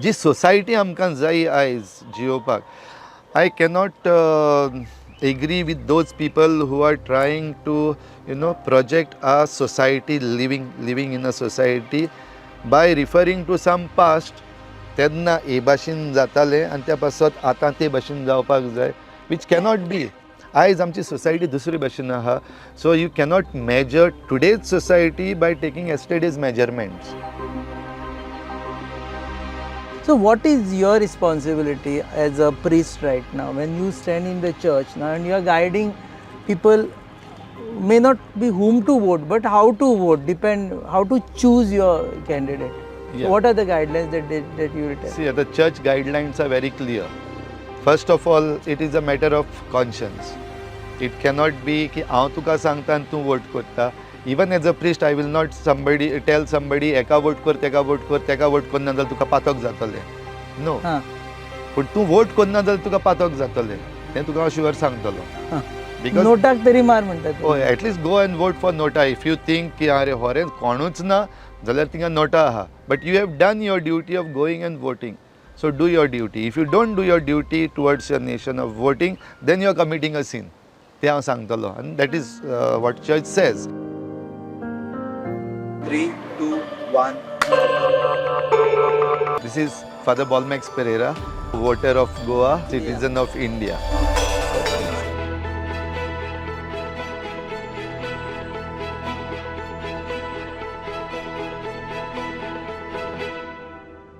जी society आमकां जाय आयज जियोवपाक, I cannot agree with those people who are trying to, project a society, living in a society by referring to some past. तेन्ना हे भाशेन जातालें आनी त्या पासत आतां ते भाशेन जावपाक जाय, which cannot be. आयज आमची सोसायटी दुसरे भाशेन आहा, so you cannot measure today's society by taking yesterday's measurements. So what is your responsibility as a priest right now when you stand in the church now and you are guiding people, may not be whom to vote but how to vote, how to choose your candidate? Yeah. So what are the guidelines that you will tell? See, the church guidelines are very clear. First of all, it is a matter of conscience. It cannot be ki हांव तुका सांगता आनी तूं vote करता. Even as a priest, I will not tell somebody एका vote कर, तेका vote कर, तेका vote करना जाल्यार तुका पातक जातलें. No. पण तूं vote करना जाल्यार तुका पातक जातलें. तें तुका हांव sure सांगतलो. Because नोटाक तरी मार म्हणटात. Oh, at least go and vote for nota. If you think की अरे होरें कोणूच ना जाल्यार थिंगा नोटा आहा. But you have done your duty of going and voting. So do your duty. If you don't do your duty towards your nation of voting, then you are committing a sin. ते हांव सांगतलो. And that is what church says. 3, 2, 1. This is Father Bolmax Pereira, voter of Goa, citizen of India.